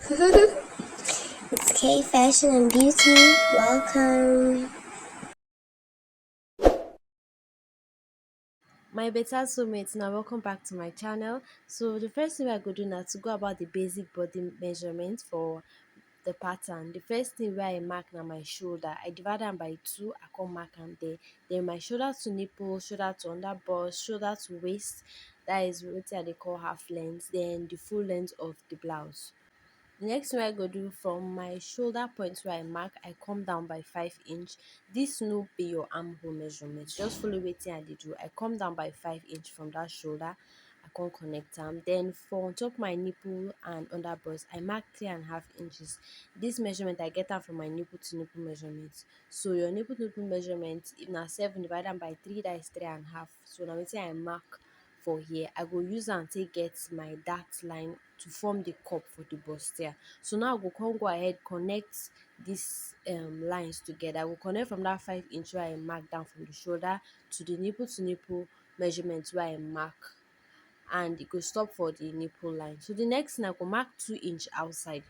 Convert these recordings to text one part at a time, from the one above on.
It's K Fashion and Beauty. Welcome. My better soulmates, now welcome back to my channel. So the first thing we're going to do now to go about the basic body measurement for the pattern. The first thing where I mark now my shoulder, I divide them by two, I come mark am there. Then my shoulder to nipple, shoulder to under bust, shoulder to waist, that is what they call half length, then the full length of the blouse. The next thing I go do, from my shoulder point where I mark, I come down by 5 inch. This no be your armhole measurement, just follow wetin I dey do. I come down by 5 inch from that shoulder, I come connect am. Then for on top my nipple and under bust, I mark 3.5 inches. This measurement I get am from my nipple to nipple measurement. So your nipple to nipple measurement, if na 7, divide am by 3, that is 3.5. So na wetin I mark for here. I go use am take get my dart line to form the cup for the bustier. So now I go come go ahead connect these lines together. I go connect from that 5 inch where I mark down from the shoulder to nipple measurement where I mark, and it go stop for the nipple line. So the next thing, I go mark 2 inch outside.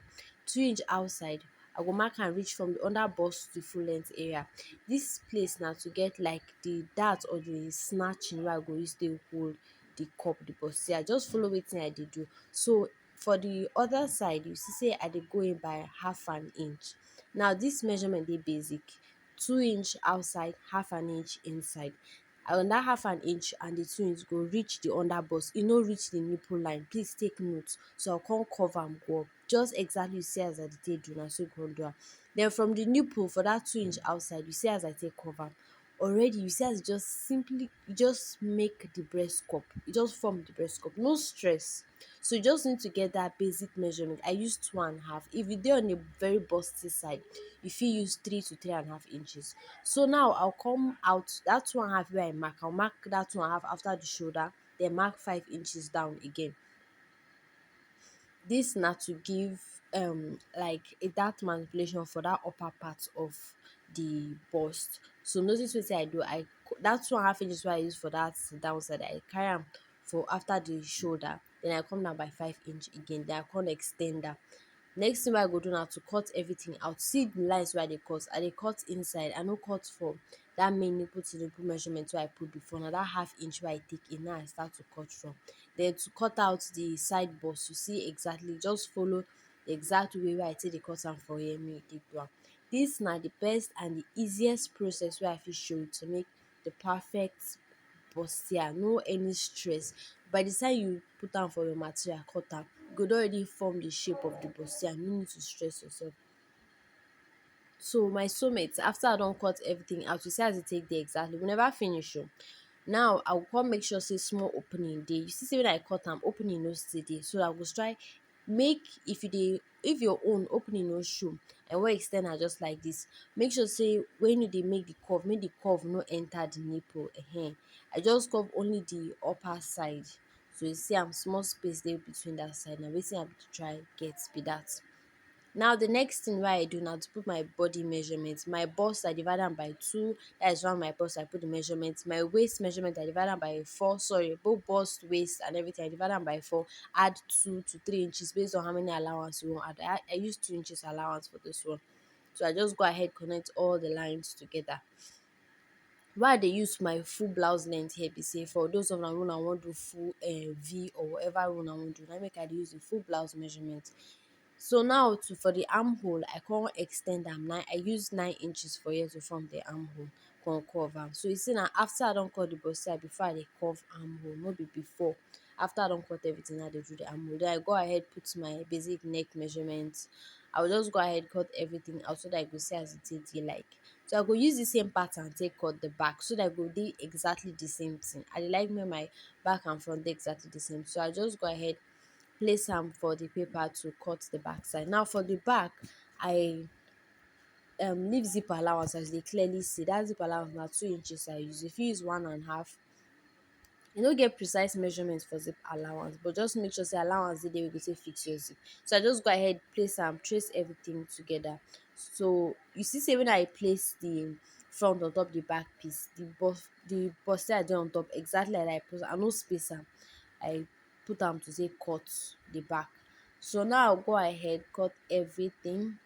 2 inch outside, I go mark and reach from the under bust to the full length area. This place now to get like the dart or the snatching where I go use take hold the cup, the bustier. Just follow wetin I dey do. So for the other side, you see say I dey go in by half an inch. Now this measurement dey basic. 2 inch outside, half an inch inside. And dat half an inch and the 2 inch go reach the under bust, e no reach the nipple line. Please take note. So I come cover am go up, just exactly you see as I dey take do, na so you go do am. Then from the nipple for that 2 inch outside, you see as I take cover am. Already you see as e just simply e just make the breast cup, e just form the breast cup, no stress. So you just need to get that basic measurement. I use 2.5. If you dey on a very busty side, you fit use 3 to 3.5 inches. So now I'll come out that 2.5 where I mark, I'll mark that 2.5 after the shoulder, then mark 5 inches down again. This na to give like a dart manipulation for that upper part of the bust. So notice wetin I do, that 2.5 inches wey I use for that downside, I carry am for after the shoulder, then I come down by 5 inch again, then I come extend am. Next thing wey I go do na to cut everything out. See the lines wey I dey cut inside, I no cut for that main nipple to nipple measurement wey I put before. Na that half inch wey I take in, now I start to cut from. Then to cut out the side bust, you see exactly, just follow the exact way wey I take dey cut am for here, make you take do am. Dis na the best and the easiest process wey I fit show you to make the perfect bustier, no any stress. By the time you put am for your material, cut am, you go don already form the shape of the bustier, no need to stress yourself. So my soulmate, after I don cut everything out, you see as e take dey exactly, we never finish o. Now I go come make sure say small opening dey. You see say when I cut am, opening no still dey. So I go try make, if your own opening no show and wan ex ten d am just like this, make sure say when you dey make the curve, make the curve no enter the nipple. I just curve only the upper side. So you see am, small space dey between that side. Na wetin I be try get be that. Now the next thing wey I do na to put my body measurement. My bust I divide am by 2, that is round my bust, I put the measurement. My waist measurement I divide am by 4, sorry, both bust, waist and everything I divide am by 4, add 2 to 3 inches based on how many allowance you wan add. I use 2 inches allowance for this one. So I just go ahead connect all the lines together. Why I dey use my full blouse length here be say, for those of una wey una wan do full V or whatever wey una wan do, na make I dey use the full blouse measurement. So now for the armhole, I come ex ten d am. I use 9 inches for here to form the armhole, come curve am. So you see na after I don cut the bustier, before I dey curve armhole, no be before. After I don cut everything, I dey do the armhole. Then I go ahead put my basic neck measurement. I will just go ahead cut everything out so that I go see as e take dey like. So I go use the same pattern take cut the back so that e go dey exactly the same thing. I dey like make my back and front dey exactly the same. So I just go ahead place am for the paper to cut the back side. Now for the back, I leave zip allowance. As you dey clearly see, that zip allowance na 2 inches I use. You fit use 1.5. You no get precise measurement for zip allowance, but just make sure say allowance dey there wey go take fix your zip. So I just go ahead place am, trace everything together. So you see say when I place the front on top the back piece, the bustier dey on top exactly like I put, I no space am. I put am to take cut the back. So now I'll go ahead, cut everything.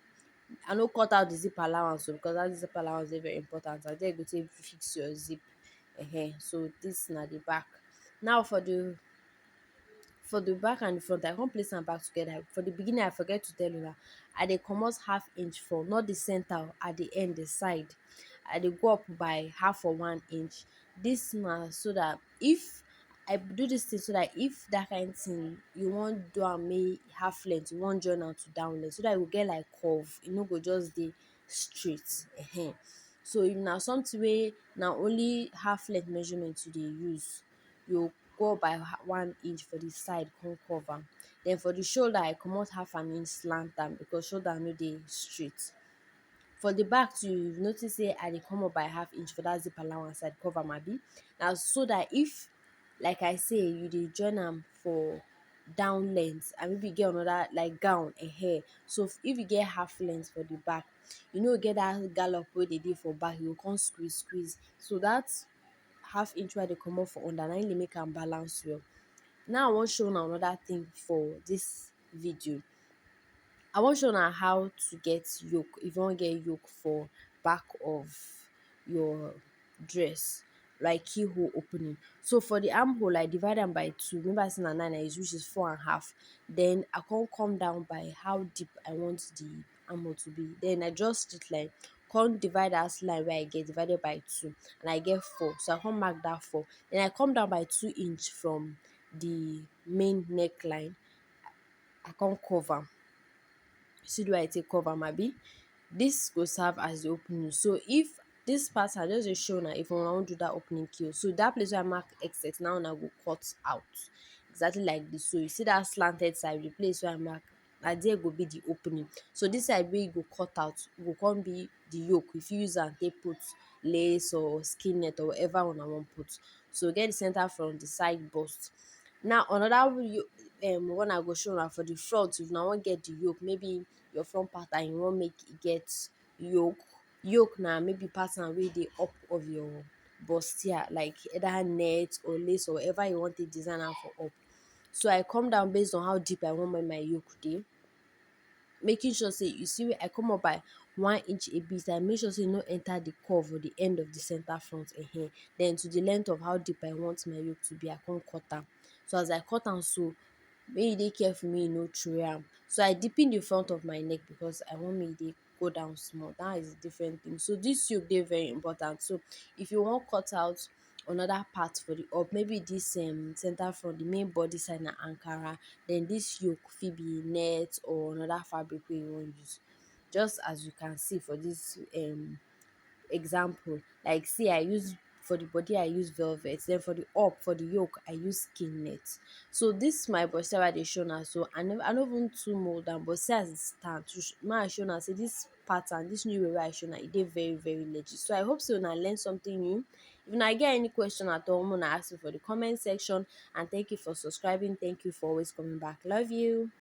I no cut out the zip allowance o, because that zip allowance dey very important. I there go take fix your zip. So this na the back. Now for the back and the front, I come place am back together. For the beginning, I forget to tell una, I dey comot half inch for not the center, at the end, the side. I dey go up by half or 1 inch. This na so that if I do this thing, so that if that kind thing you wan do am make half length, you wan join am to down length, so that you go get like curve, e no go just dey straight. So if na something wey na only half length measurement you dey use, you go by 1 inch for the side, come cover. Then for the shoulder, I comot half an inch slant am, because shoulder no dey straight. For the back too, you notice say I dey come up by half inch for that zip allowance, I cover am abi. Na so that if, like I say, you dey join am for down length, and maybe you get another like gown, so if you get half length for the back, you no get that gallop wey dey for back, you go come squeeze. So that half inch wey I dey comot for under, na im dey make am balance well. Now I wan show una another thing for this video. I wan show una how to get yoke, if you wan get yoke for back of your dress, like keyhole opening. So for the armhole, I divide am by two. Remember I say na 9 I use, which is 4.5. Then I come down by how deep I want the armhole to be. Then I draw straight line, come divide that line wey I get divided by two, and I get 4. So I come mark that 4. Then I come down by 2 inch from the main neckline. I come cover. See the way I take cover am abi. This go serve as the opening. So if this part, I just dey show una, if una wan do that opening key, so that place where I mark excess, now una go cut out exactly like this. So you see that slanted side, the place where I mark, na there go be the opening. So this side wey you go cut out go come be the yoke. If you use am take put lace or skin net or whatever una wan put. So get the center from the side bust. Now another one I go show una for the front. If una wan get the yoke, maybe your front pattern you wan make e get yoke. Yoke na maybe pattern wey dey up of your bustier, like either net or lace or whatever you wan take design am for up. So I come down based on how deep I wan make my yoke dey, making sure say, you see where I come up by 1 inch a bit, I make sure say e no enter the curve or the end of the center front. Then to the length of how deep I want my yoke to be, I come cut am. So as I cut am so, make you dey careful make you no throway am. So I deepen the front of my neck, because I want make e dey go down small. That is a different thing. So this yoke dey very important. So if you wan cut out another part for the up, maybe this center front, the main body side na ankara, then this yoke fit be net or another fabric wey you wan use. Just as you can see for this example, like see, I use, for the body I use velvet, then for the up, for the yoke I use skin net. So this my bustier wey I dey show una, so I no even too mold am, but see as e stand. Make I show una say this pattern, this new way wey I show una, e dey very very legit. So I hope say una learn something new. If una get any question at all, una ask me for the comment section. And thank you for subscribing. Thank you for always coming back. Love you.